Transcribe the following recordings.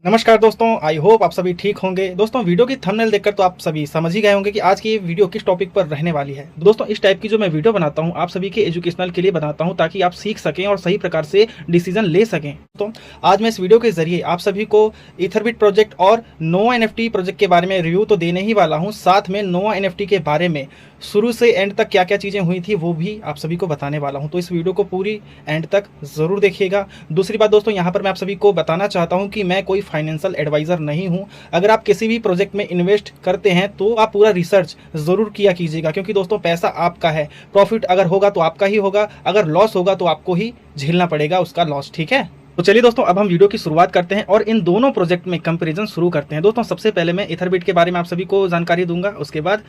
नमस्कार दोस्तों, I hope आप सभी ठीक होंगे। दोस्तों, वीडियो की थंबनेल देखकर तो आप सभी समझ ही गए होंगे कि आज की ये वीडियो किस टॉपिक पर रहने वाली है। दोस्तों, इस टाइप की जो मैं वीडियो बनाता हूँ आप सभी के एजुकेशनल के लिए बनाता हूँ ताकि आप सीख सकें और सही प्रकार से डिसीजन ले सकें। तो आज मैं इस वीडियो के जरिए आप सभी को इथरबिट प्रोजेक्ट और नोवा एनएफटी प्रोजेक्ट के बारे में रिव्यू तो देने ही वाला हूँ, साथ में नोवा एनएफटी के बारे में शुरू से एंड तक क्या क्या चीज़ें हुई थी वो भी आप सभी को बताने वाला हूं। तो इस वीडियो को पूरी एंड तक ज़रूर देखिएगा। दूसरी बात दोस्तों, यहां पर मैं आप सभी को बताना चाहता हूं कि मैं कोई फाइनेंशियल एडवाइज़र नहीं हूं। अगर आप किसी भी प्रोजेक्ट में इन्वेस्ट करते हैं तो आप पूरा रिसर्च ज़रूर किया कीजिएगा, क्योंकि दोस्तों पैसा आपका है। प्रॉफिट अगर होगा तो आपका ही होगा, अगर लॉस होगा तो आपको ही झेलना पड़ेगा उसका लॉस। ठीक है, तो चलिए दोस्तों, अब हम वीडियो की शुरुआत करते हैं और इन दोनों प्रोजेक्ट में कंपैरिजन शुरू करते हैं। दोस्तों, सबसे पहले मैं इथरबिट के बारे में आप सभी को जानकारी दूंगा, उसके बाद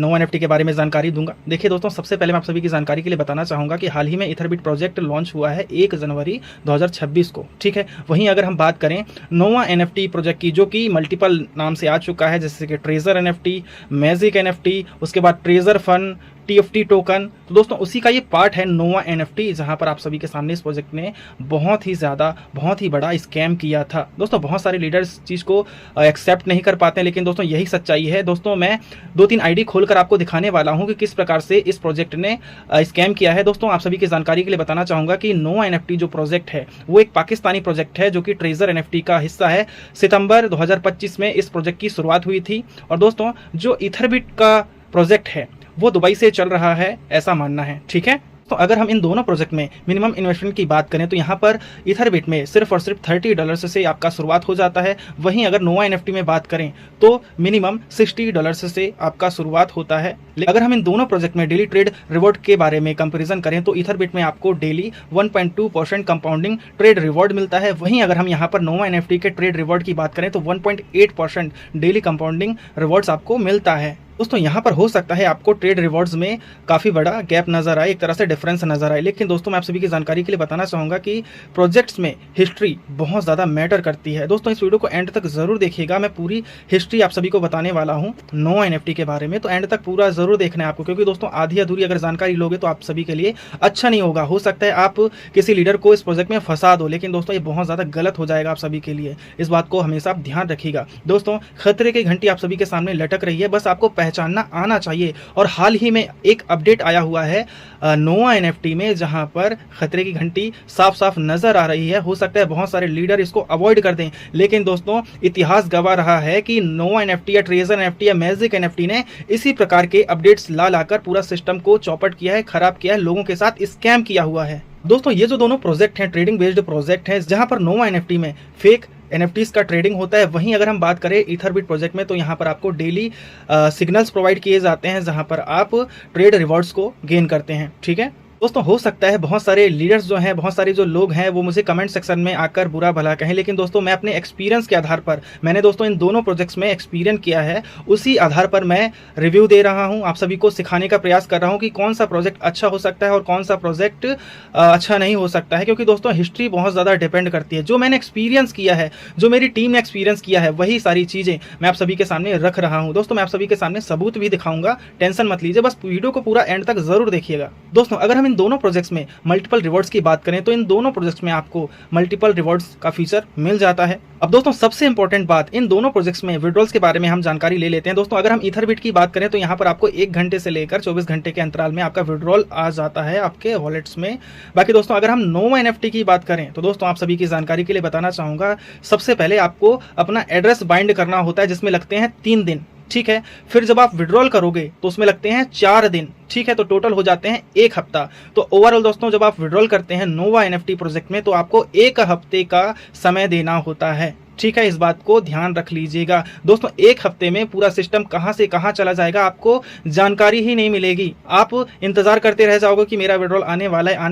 नोवा एनएफटी के बारे में जानकारी दूंगा। देखिए दोस्तों, सबसे पहले मैं आप सभी की जानकारी के लिए बताना चाहूँगा कि हाल ही में इथरबिट प्रोजेक्ट लॉन्च हुआ है 1 जनवरी 2026 को। ठीक है, वहीं अगर हम बात करें नोवा एनएफटी प्रोजेक्ट की, जो कि मल्टीपल नाम से आ चुका है, जैसे कि ट्रेजर एनएफटी, मैजिक एनएफटी, उसके बाद ट्रेजर फन, टीएफटी टोकन। तो दोस्तों उसी का ये पार्ट है नोवा एनएफटी, जहां पर आप सभी के सामने इस प्रोजेक्ट ने बहुत ही बड़ा स्कैम किया था। दोस्तों, बहुत सारे लीडर्स चीज़ को एक्सेप्ट नहीं कर पाते हैं, लेकिन दोस्तों यही सच्चाई है। दोस्तों, मैं 2-3 आईडी खोलकर आपको दिखाने वाला हूं कि किस प्रकार से इस प्रोजेक्ट ने स्कैम किया है। दोस्तों, आप सभी की जानकारी के लिए बताना चाहूँगा कि नोवा एनएफटी जो प्रोजेक्ट है वो एक पाकिस्तानी प्रोजेक्ट है, जो कि ट्रेजर एनएफटी का हिस्सा है। सितंबर 2025 में इस प्रोजेक्ट की शुरुआत हुई थी और दोस्तों जो इथरबिट का प्रोजेक्ट है वो दुबई से चल रहा है, ऐसा मानना है। ठीक है, तो अगर हम इन दोनों प्रोजेक्ट में मिनिमम इन्वेस्टमेंट की बात करें तो यहाँ पर इथरबिट में सिर्फ और सिर्फ $30 से आपका शुरुआत हो जाता है। वहीं अगर नोवा एनएफटी में बात करें तो मिनिमम $60 से आपका शुरुआत होता है। अगर हम इन दोनों प्रोजेक्ट में डेली ट्रेड रिवॉर्ड के बारे में कंपैरिजन करें तो इथरबिट में आपको डेली 1.2% कंपाउंडिंग ट्रेड रिवॉर्ड मिलता है। वहीं अगर हम यहाँ पर नोवा एनएफटी के ट्रेड रिवॉर्ड की बात करें तो 1.8% डेली कंपाउंडिंग रिवॉर्ड्स आपको मिलता है। दोस्तों, यहाँ पर हो सकता है आपको ट्रेड रिवॉर्ड्स में काफ़ी बड़ा गैप नजर आए, एक तरह से डिफरेंस नजर आए, लेकिन दोस्तों मैं आप सभी की जानकारी के लिए बताना चाहूँगा कि प्रोजेक्ट्स में हिस्ट्री बहुत ज़्यादा मैटर करती है। दोस्तों, इस वीडियो को एंड तक ज़रूर देखिएगा, मैं पूरी हिस्ट्री आप सभी को बताने वाला हूँ नोवा एनएफटी के बारे में। तो एंड तक पूरा ज़रूर देखना है आपको, क्योंकि दोस्तों आधी अधूरी अगर जानकारी लोगे तो आप सभी के लिए अच्छा नहीं होगा। हो सकता है आप किसी लीडर को इस प्रोजेक्ट में फंसा दो, लेकिन दोस्तों ये बहुत ज़्यादा गलत हो जाएगा आप सभी के लिए। इस बात को हमेशा आप ध्यान रखिएगा। दोस्तों, खतरे की घंटी आप सभी के सामने लटक रही है, बस आपको पहचानना आना चाहिए। और हाल ही में एक अपडेट आया हुआ है नोवा एनएफटी में, जहां पर खतरे की घंटी साफ साफ नजर आ रही है। हो सकता है बहुत सारे लीडर इसको अवॉइड कर दें, लेकिन दोस्तों इतिहास गवाह रहा है कि नोवा एनएफटी या ट्रेजर एनएफटी या मैजिक एनएफटी ने इसी प्रकार के अपडेट्स ला लाकर पूरा सिस्टम को चौपट किया है, खराब किया है, लोगों के साथ स्कैम किया हुआ है। दोस्तों, ये जो दोनों प्रोजेक्ट हैं ट्रेडिंग बेस्ड प्रोजेक्ट हैं, जहां पर नोवा एनएफटी में फेक एनएफटीज का ट्रेडिंग होता है। वहीं अगर हम बात करें इथरबिट प्रोजेक्ट में तो यहाँ पर आपको डेली सिग्नल्स प्रोवाइड किए जाते हैं, जहाँ पर आप ट्रेड रिवॉर्ड्स को गेन करते हैं। ठीक है दोस्तों, हो सकता है बहुत सारे लीडर्स जो हैं, बहुत सारे जो लोग हैं वो मुझे कमेंट सेक्शन में आकर बुरा भला कहें, लेकिन दोस्तों मैं अपने एक्सपीरियंस के आधार पर, मैंने दोस्तों इन दोनों प्रोजेक्ट्स में एक्सपीरियंस किया है, उसी आधार पर मैं रिव्यू दे रहा हूं, आप सभी को सिखाने का प्रयास कर रहा हूं कि कौन सा प्रोजेक्ट अच्छा हो सकता है और कौन सा प्रोजेक्ट अच्छा नहीं हो सकता है। क्योंकि दोस्तों हिस्ट्री बहुत ज़्यादा डिपेंड करती है। जो मैंने एक्सपीरियंस किया है, जो मेरी टीम ने एक्सपीरियंस किया है, वही सारी चीज़ें मैं आप सभी के सामने रख रहा हूँ। दोस्तों, मैं आप सभी के सामने सबूत भी दिखाऊंगा, टेंशन मत लीजिए, बस वीडियो को पूरा एंड तक जरूर देखिएगा। दोस्तों, अगर हम इन दोनों प्रोजेक्ट्स में मल्टीपल रिवॉर्ड्स की बात करें तो इन दोनों प्रोजेक्ट्स में आपको मल्टीपल रिवॉर्ड्स का फीचर मिल जाता है। अब दोस्तों सबसे इंपॉर्टेंट बात, इन दोनों प्रोजेक्ट्स में विड्रॉल्स के बारे में हम जानकारी ले लेते हैं। दोस्तों, अगर हम इथरबिट की बात करें तो यहाँ पर आपको 1 घंटे से लेकर 24 घंटे के अंतराल में आपका विड्रॉल आ जाता है आपके वॉलेट्स में। बाकी दोस्तों अगर हम नोवा एनएफटी की बात करें तो दोस्तों आप सभी की जानकारी के लिए बताना चाहूंगा, सबसे पहले आपको अपना एड्रेस बाइंड करना होता है, जिसमें लगते हैं 3 दिन। ठीक है, फिर जब आप विड्रॉल करोगे तो उसमें लगते हैं 4 दिन। ठीक है, तो टोटल हो जाते हैं 1 हफ्ता। तो ओवरऑल दोस्तों जब आप विड्रॉल करते हैं नोवा एनएफटी प्रोजेक्ट में तो आपको 1 हफ्ते का समय देना होता है। ठीक है, इस बात को ध्यान रख लीजिएगा। दोस्तों 1 हफ्ते में पूरा सिस्टम कहां से कहां चला जाएगा आपको जानकारी ही नहीं मिलेगी। आप इंतजार करते रह जाओगे कि मेरा विड्रॉल आने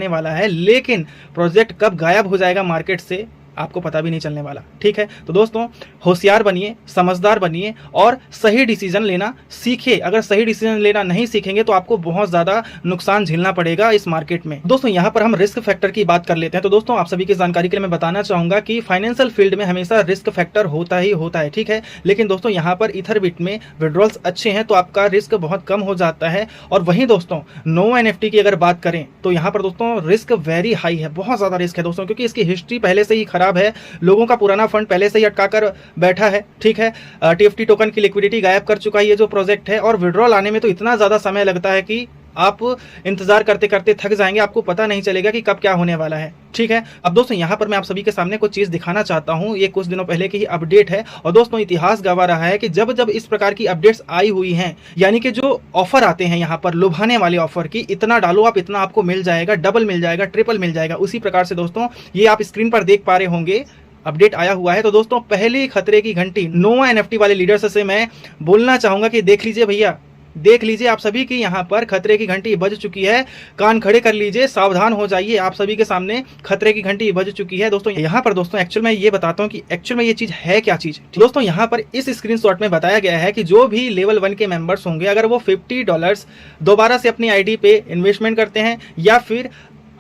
वाला है, लेकिन प्रोजेक्ट कब गायब हो जाएगा मार्केट से आपको पता भी नहीं चलने वाला। ठीक है, तो दोस्तों होशियार बनिए, समझदार बनिए और सही डिसीजन लेना सीखिए। अगर सही डिसीजन लेना नहीं सीखेंगे तो आपको बहुत ज्यादा नुकसान झेलना पड़ेगा इस मार्केट में। दोस्तों यहाँ पर हम रिस्क फैक्टर की बात कर लेते हैं। तो दोस्तों आप सभी की जानकारी के लिए मैं बताना चाहूंगा कि फाइनेंशियल फील्ड में हमेशा रिस्क फैक्टर होता ही होता है। ठीक है, लेकिन दोस्तों यहाँ पर इथरबिट में विड्रॉल्स अच्छे हैं तो आपका रिस्क बहुत कम हो जाता है। और वहीं दोस्तों नोवा एनएफटी की अगर बात करें तो यहाँ पर दोस्तों रिस्क वेरी हाई है, बहुत ज्यादा रिस्क है दोस्तों, क्योंकि इसकी हिस्ट्री पहले से ही खराब खराब है, लोगों का पुराना फंड पहले से ही अटका कर बैठा है, ठीक है। TFT टोकन की लिक्विडिटी गायब कर चुका है ये जो प्रोजेक्ट है, और विड्रॉल आने में तो इतना ज़्यादा समय लगता है कि आप इंतजार करते करते थक जाएंगे, आपको पता नहीं चलेगा कि कब क्या होने वाला है, ठीक है। अब दोस्तों यहाँ पर मैं आप सभी के सामने कुछ चीज़ दिखाना चाहता हूँ। ये कुछ दिनों पहले की ही अपडेट है, और दोस्तों इतिहास गवा रहा है कि जब जब इस प्रकार की अपडेट्स आई हुई हैं, यानी कि जो ऑफर आते हैं यहाँ पर लुभाने वाले ऑफर की, इतना डालो आप इतना आपको मिल जाएगा, डबल मिल जाएगा, ट्रिपल मिल जाएगा, उसी प्रकार से दोस्तों ये आप स्क्रीन पर देख पा रहे होंगे अपडेट आया हुआ है। तो दोस्तों पहले खतरे की घंटी नोवा NFT वाले लीडर्स से मैं बोलना चाहूंगा कि देख लीजिए भैया, देख लीजिए आप सभी की यहाँ पर खतरे की घंटी बज चुकी है, कान खड़े कर लीजिए, सावधान हो जाइए, आप सभी के सामने खतरे की घंटी बज चुकी है। दोस्तों यहाँ पर दोस्तों एक्चुअल में ये बताता हूँ कि एक्चुअल में ये चीज़ है क्या चीज़। दोस्तों यहाँ पर इस स्क्रीनशॉट में बताया गया है कि जो भी लेवल 1 के मेंबर्स होंगे, अगर वो $50 दोबारा से अपनी आईडी पे इन्वेस्टमेंट करते हैं, या फिर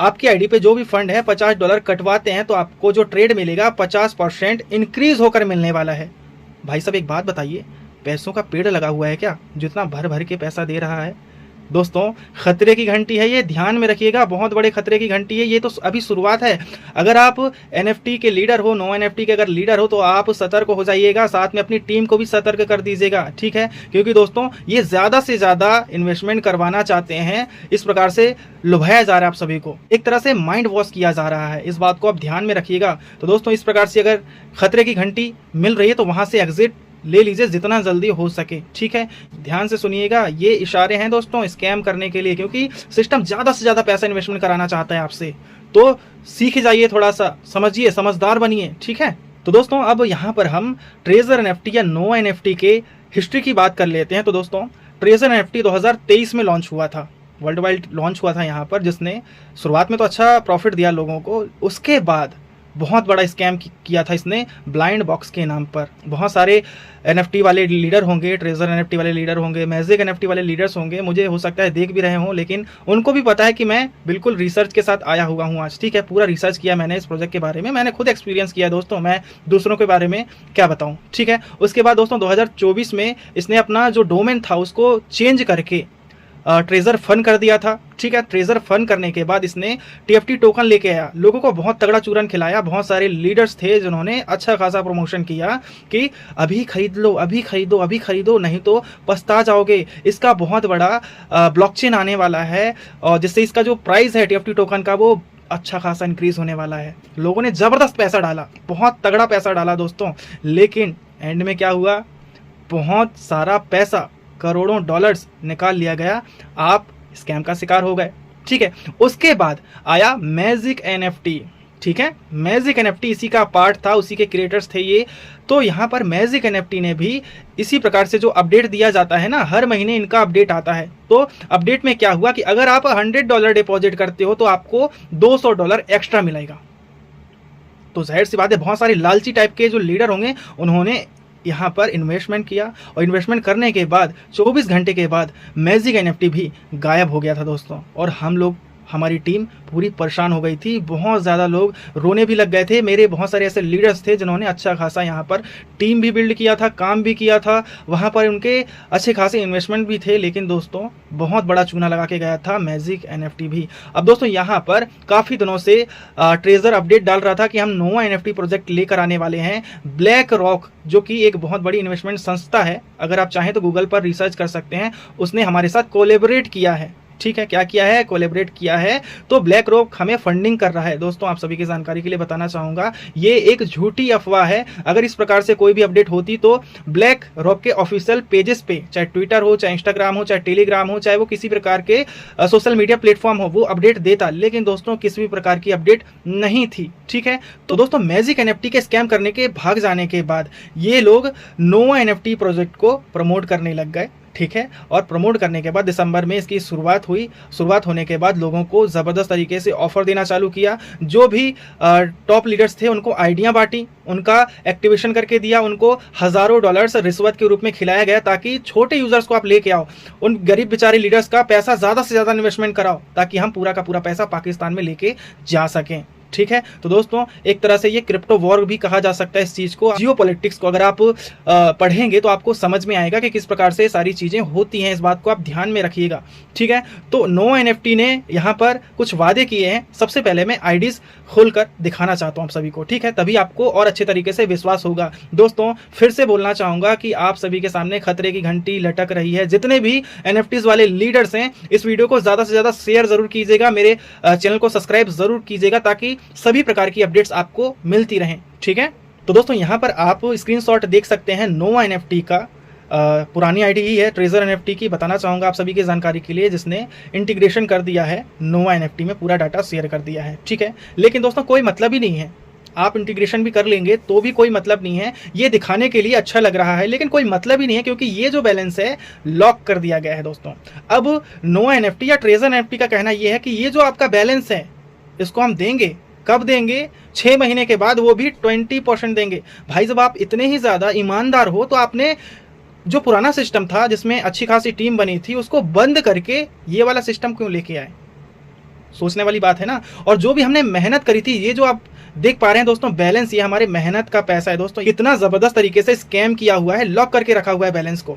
आपकी आईडी पे जो भी फंड है $50 कटवाते हैं, तो आपको जो ट्रेड मिलेगा 50% इंक्रीज होकर मिलने वाला है। भाई साहब एक बात बताइए, पैसों का पेड़ लगा हुआ है क्या जो इतना भर भर के पैसा दे रहा है? दोस्तों खतरे की घंटी है ये, ध्यान में रखिएगा, बहुत बड़े खतरे की घंटी है ये। तो अभी शुरुआत है, अगर आप NFT के लीडर हो, नो NFT के अगर लीडर हो, तो आप सतर्क हो जाइएगा, साथ में अपनी टीम को भी सतर्क कर दीजिएगा, ठीक है। क्योंकि दोस्तों ये ज़्यादा से ज़्यादा इन्वेस्टमेंट करवाना चाहते हैं, इस प्रकार से लुभाया जा रहा है आप सभी को, एक तरह से माइंड वॉश किया जा रहा है, इस बात को आप ध्यान में रखिएगा। तो दोस्तों इस प्रकार से अगर खतरे की घंटी मिल रही है तो वहाँ से एग्जिट ले लीजिए जितना जल्दी हो सके, ठीक है। ध्यान से सुनिएगा, ये इशारे हैं दोस्तों स्कैम करने के लिए, क्योंकि सिस्टम ज़्यादा से ज़्यादा पैसा इन्वेस्टमेंट कराना चाहता है आपसे। तो सीख जाइए, थोड़ा सा समझिए, समझदार बनिए, ठीक है। तो दोस्तों अब यहाँ पर हम ट्रेजर NFT या नोवा NFT के हिस्ट्री की बात कर लेते हैं। तो दोस्तों ट्रेजर NFT 2023 में लॉन्च हुआ था, वर्ल्ड वाइड लॉन्च हुआ था यहाँ पर, जिसने शुरुआत में तो अच्छा प्रॉफिट दिया लोगों को, उसके बाद बहुत बड़ा स्कैम किया था इसने ब्लाइंड बॉक्स के नाम पर। बहुत सारे NFT वाले लीडर होंगे, ट्रेजर NFT वाले लीडर होंगे, मैजिक NFT वाले लीडर्स होंगे, मुझे हो सकता है देख भी रहे हों, लेकिन उनको भी पता है कि मैं बिल्कुल रिसर्च के साथ आया हुआ हूँ आज, ठीक है। पूरा रिसर्च किया मैंने इस प्रोजेक्ट के बारे में, मैंने खुद एक्सपीरियंस किया दोस्तों, मैं दूसरों के बारे में क्या बताऊँ, ठीक है। उसके बाद दोस्तों 2024 में इसने अपना जो डोमेन था उसको चेंज करके ट्रेजर फन कर दिया था, ठीक है। ट्रेजर फन करने के बाद इसने TFT टोकन लेके आया, लोगों को बहुत तगड़ा चूरन खिलाया, बहुत सारे लीडर्स थे जिन्होंने अच्छा खासा प्रमोशन किया कि अभी खरीद लो, अभी खरीदो, अभी खरीदो, नहीं तो पछता जाओगे, इसका बहुत बड़ा ब्लॉकचेन आने वाला है, और जिससे इसका जो प्राइस है TFT टोकन का वो अच्छा खासा इंक्रीज होने वाला है। लोगों ने ज़बरदस्त पैसा डाला, बहुत तगड़ा पैसा डाला दोस्तों, लेकिन एंड में क्या हुआ, बहुत सारा पैसा, करोड़ों डॉलर्स निकाल लिया गया, आप स्कैम का शिकार हो गए, ठीक है। उसके बाद आया मैजिक NFT, ठीक है। मैजिक NFT इसी का पार्ट था, उसी के क्रिएटर्स थे ये। तो यहाँ पर मैजिक NFT ने भी इसी प्रकार से जो अपडेट दिया जाता है ना, हर महीने इनका अपडेट आता है। तो अपडेट में क्या हुआ कि अगर आप $100 डिपॉजिट करते हो तो आपको $200 एक्स्ट्रा मिलेगा। तो जाहिर सी बात है, बहुत सारे लालची टाइप के जो लीडर होंगे उन्होंने यहाँ पर इन्वेस्टमेंट किया, और इन्वेस्टमेंट करने के बाद 24 घंटे के बाद मैजिक NFT भी गायब हो गया था दोस्तों। और हम लोग, हमारी टीम पूरी परेशान हो गई थी, बहुत ज़्यादा लोग रोने भी लग गए थे। मेरे बहुत सारे ऐसे लीडर्स थे जिन्होंने अच्छा खासा यहाँ पर टीम भी बिल्ड किया था, काम भी किया था, वहाँ पर उनके अच्छे खासे इन्वेस्टमेंट भी थे, लेकिन दोस्तों बहुत बड़ा चूना लगा के गया था मैजिक NFT भी। अब दोस्तों यहाँ पर काफ़ी दिनों से ट्रेजर अपडेट डाल रहा था कि हम नोवा NFT प्रोजेक्ट लेकर आने वाले हैं। ब्लैक रॉक जो कि एक बहुत बड़ी इन्वेस्टमेंट संस्था है, अगर आप चाहें तो गूगल पर रिसर्च कर सकते हैं, उसने हमारे साथ कोलैबोरेट किया है, ठीक है। क्या किया है, कोलैबोरेट किया है। तो ब्लैक रॉक हमें फंडिंग कर रहा है दोस्तों, आप सभी की जानकारी के लिए बताना चाहूँगा, ये एक झूठी अफवाह है। अगर इस प्रकार से कोई भी अपडेट होती तो ब्लैक रॉक के ऑफिशियल पेजेस पे, चाहे ट्विटर हो, चाहे इंस्टाग्राम हो, चाहे टेलीग्राम हो, चाहे वो किसी प्रकार के सोशल मीडिया प्लेटफॉर्म हो, वो अपडेट देता, लेकिन दोस्तों किसी भी प्रकार की अपडेट नहीं थी, ठीक है। तो दोस्तों मैजिक NFT के स्कैम करने के भाग जाने के बाद ये लोग नोवा NFT प्रोजेक्ट को प्रमोट करने लग गए, ठीक है। और प्रमोट करने के बाद दिसंबर में इसकी शुरुआत हुई। शुरुआत होने के बाद लोगों को ज़बरदस्त तरीके से ऑफर देना चालू किया। जो भी टॉप लीडर्स थे उनको आइडिया बांटी, उनका एक्टिवेशन करके दिया, उनको हज़ारों डॉलर्स रिश्वत के रूप में खिलाया गया, ताकि छोटे यूजर्स को आप लेके आओ, उन गरीब बेचारे लीडर्स का पैसा ज़्यादा से ज़्यादा इन्वेस्टमेंट कराओ, ताकि हम पूरा का पूरा पैसा पाकिस्तान में लेके जा सकें। ठीक है। तो दोस्तों एक तरह से ये क्रिप्टो वॉर भी कहा जा सकता है इस चीज़ को। जियो पॉलिटिक्स को अगर आप पढ़ेंगे तो आपको समझ में आएगा कि किस प्रकार से सारी चीज़ें होती हैं। इस बात को आप ध्यान में रखिएगा, ठीक है। तो नोवा एनएफटी ने यहाँ पर कुछ वादे किए हैं। सबसे पहले मैं आईडीज खोलकर दिखाना चाहता हूँ आप सभी को, ठीक है, तभी आपको और अच्छे तरीके से विश्वास होगा। दोस्तों फिर से बोलना चाहूँगा कि आप सभी के सामने खतरे की घंटी लटक रही है। जितने भी एनएफटीज वाले लीडर्स हैं, इस वीडियो को ज़्यादा से ज़्यादा शेयर ज़रूर कीजिएगा, मेरे चैनल को सब्सक्राइब ज़रूर कीजिएगा ताकि सभी प्रकार की अपडेट्स आपको मिलती रहें, ठीक है। तो दोस्तों यहाँ पर आप स्क्रीनशॉट देख सकते हैं नोवा एनएफटी का। पुरानी आईडी ही है ट्रेजर एनएफटी की। बताना चाहूँगा आप सभी की जानकारी के लिए, जिसने इंटीग्रेशन कर दिया है नोवा एनएफटी में, पूरा डाटा शेयर कर दिया है, ठीक है। लेकिन दोस्तों कोई मतलब ही नहीं है, आप इंटीग्रेशन भी कर लेंगे तो भी कोई मतलब नहीं है। ये दिखाने के लिए अच्छा लग रहा है लेकिन कोई मतलब ही नहीं है, क्योंकि ये जो बैलेंस है लॉक कर दिया गया है दोस्तों। अब नोवा एनएफटी या ट्रेजर एनएफटी का कहना यह है कि ये जो आपका बैलेंस है इसको हम देंगे। कब देंगे? 6 महीने के बाद, वो भी 20% देंगे। भाई जब आप इतने ही ज़्यादा ईमानदार हो तो आपने जो पुराना सिस्टम था जिसमें अच्छी खासी टीम बनी थी उसको बंद करके ये वाला सिस्टम क्यों लेके आए? सोचने वाली बात है ना। और जो भी हमने मेहनत करी थी, ये जो आप देख पा रहे हैं दोस्तों बैलेंस, ये हमारे मेहनत का पैसा है दोस्तों। इतना ज़बरदस्त तरीके से स्कैम किया हुआ है, लॉक करके रखा हुआ है बैलेंस को,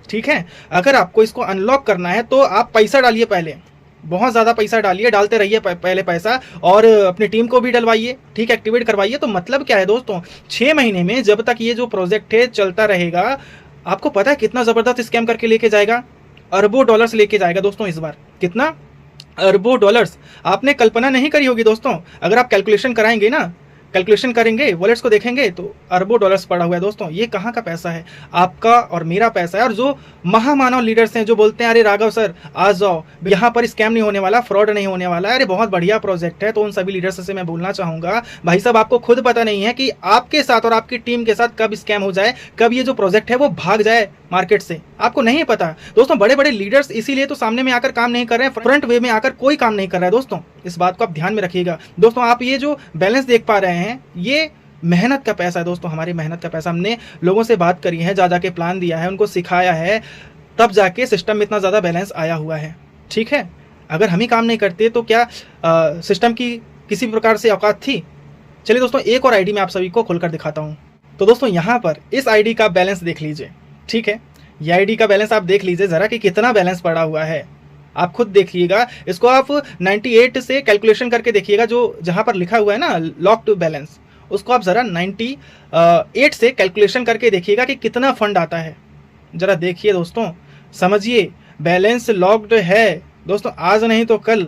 ठीक है। अगर आपको इसको अनलॉक करना है तो आप पैसा डालिए, पहले बहुत ज़्यादा पैसा डालिए, डालते रहिए पहले पैसा, और अपनी टीम को भी डलवाइए, ठीक है, एक्टिवेट करवाइए। तो मतलब क्या है दोस्तों, 6 महीने में जब तक ये जो प्रोजेक्ट है चलता रहेगा, आपको पता है कितना ज़बरदस्त स्कैम करके लेके जाएगा? अरबों डॉलर्स लेके जाएगा दोस्तों इस बार। कितना? अरबों डॉलर्स। आपने कल्पना नहीं करी होगी दोस्तों। अगर आप कैलकुलेशन कराएंगे ना, कैलकुलेशन करेंगे, वॉलेट्स को देखेंगे तो अरबों डॉलर्स पड़ा हुआ है दोस्तों। ये कहाँ का पैसा है? आपका और मेरा पैसा है। और जो महामानव लीडर्स हैं जो बोलते हैं अरे राघव सर आ जाओ, यहाँ पर स्कैम नहीं होने वाला, फ्रॉड नहीं होने वाला है, अरे बहुत बढ़िया प्रोजेक्ट है, तो उन सभी लीडर्स से मैं बोलना चाहूँगा भाई साहब, आपको खुद पता नहीं है कि आपके साथ और आपकी टीम के साथ कब स्कैम हो जाए, कब ये जो प्रोजेक्ट है वो भाग जाए मार्केट से, आपको नहीं पता दोस्तों। बड़े बड़े लीडर्स इसीलिए तो सामने में आकर काम नहीं कर रहे हैं, फ्रंट वे में आकर कोई काम नहीं कर रहा है दोस्तों। इस बात को आप ध्यान में रखिएगा दोस्तों। आप ये जो बैलेंस देख पा रहे हैं, ये मेहनत का पैसा है दोस्तों, हमारी मेहनत का पैसा। हमने लोगों से बात करी है, जा के प्लान दिया है, उनको सिखाया है, तब जाके सिस्टम में इतना ज़्यादा बैलेंस आया हुआ है, ठीक है। अगर हम ही काम नहीं करते तो क्या सिस्टम की किसी भी प्रकार से औकात थी? चलिए दोस्तों एक और आईडी मैं आप सभी को खोलकर दिखाता हूँ। तो दोस्तों यहाँ पर इस आईडी का बैलेंस देख लीजिए, ठीक है। ये आईडी का बैलेंस आप देख लीजिए ज़रा कि कितना बैलेंस पड़ा हुआ है, आप खुद देखिएगा। इसको आप 98 से कैलकुलेशन करके देखिएगा, जो जहाँ पर लिखा हुआ है ना लॉक्ड बैलेंस, उसको आप ज़रा 98 से कैलकुलेशन करके देखिएगा कि कितना फंड आता है। ज़रा देखिए दोस्तों, समझिए, बैलेंस लॉक्ड है दोस्तों। आज नहीं तो कल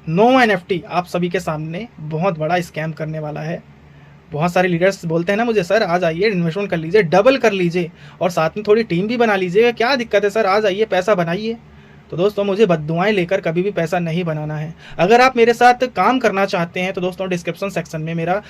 नोवा एनएफटी आप सभी के सामने बहुत बड़ा स्कैम करने वाला है। बहुत सारे लीडर्स बोलते हैं ना मुझे, सर आ जाइए इन्वेस्टमेंट कर लीजिए, डबल कर लीजिए और साथ में थोड़ी टीम भी बना लीजिएगा, क्या दिक्कत है सर, आ जाइए पैसा बनाइए। तो दोस्तों मुझे बद्दुआएं लेकर कभी भी पैसा नहीं बनाना है। अगर आप मेरे साथ काम करना चाहते हैं तो दोस्तों डिस्क्रिप्शन सेक्शन में मेरा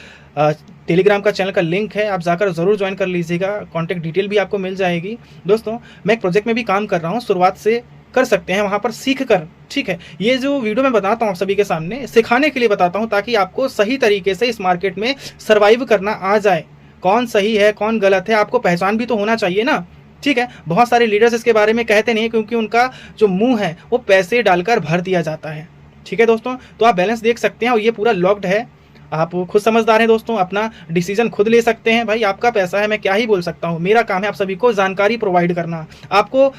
टेलीग्राम का चैनल का लिंक है, आप जाकर ज़रूर ज्वाइन कर लीजिएगा, कॉन्टैक्ट डिटेल भी आपको मिल जाएगी। दोस्तों मैं एक प्रोजेक्ट में भी काम कर रहा हूँ, शुरुआत से कर सकते हैं वहाँ पर सीख कर, ठीक है। ये जो वीडियो मैं बताता हूँ आप सभी के सामने सिखाने के लिए बताता हूँ, ताकि आपको सही तरीके से इस मार्केट में सर्वाइव करना आ जाए। कौन सही है कौन गलत है आपको पहचान भी तो होना चाहिए ना, ठीक है। बहुत सारे लीडर्स इसके बारे में कहते नहीं, क्योंकि उनका जो मुंह है वो पैसे डालकर भर दिया जाता है, ठीक है दोस्तों। तो आप बैलेंस देख सकते हैं और ये पूरा लॉक्ड है, आप खुद समझदार हैं दोस्तों, अपना डिसीजन खुद ले सकते हैं। भाई आपका पैसा है, मैं क्या ही बोल सकता हूँ। मेरा काम है आप सभी को जानकारी प्रोवाइड करना, आपको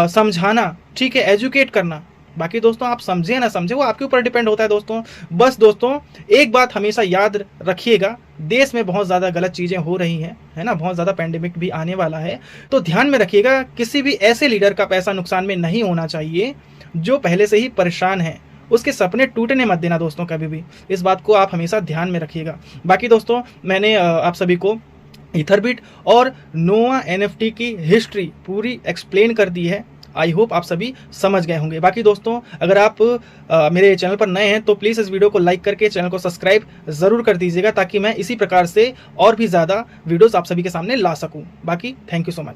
समझाना, ठीक है, एजुकेट करना। बाकी दोस्तों आप समझे ना समझे वो आपके ऊपर डिपेंड होता है दोस्तों। बस दोस्तों एक बात हमेशा याद रखिएगा, देश में बहुत ज़्यादा गलत चीज़ें हो रही हैं, है ना, बहुत ज़्यादा पैंडेमिक भी आने वाला है, तो ध्यान में रखिएगा किसी भी ऐसे लीडर का पैसा नुकसान में नहीं होना चाहिए जो पहले से ही परेशान है। उसके सपने टूटने मत देना दोस्तों कभी भी, इस बात को आप हमेशा ध्यान में रखिएगा। बाकी दोस्तों मैंने आप सभी को ईथरबिट और नोवा एनएफटी की हिस्ट्री पूरी एक्सप्लेन कर दी है। आई होप आप सभी समझ गए होंगे। बाकी दोस्तों अगर आप मेरे चैनल पर नए हैं तो प्लीज़ इस वीडियो को लाइक करके चैनल को सब्सक्राइब ज़रूर कर दीजिएगा, ताकि मैं इसी प्रकार से और भी ज़्यादा वीडियोस आप सभी के सामने ला सकूं। बाकी थैंक यू सो मच।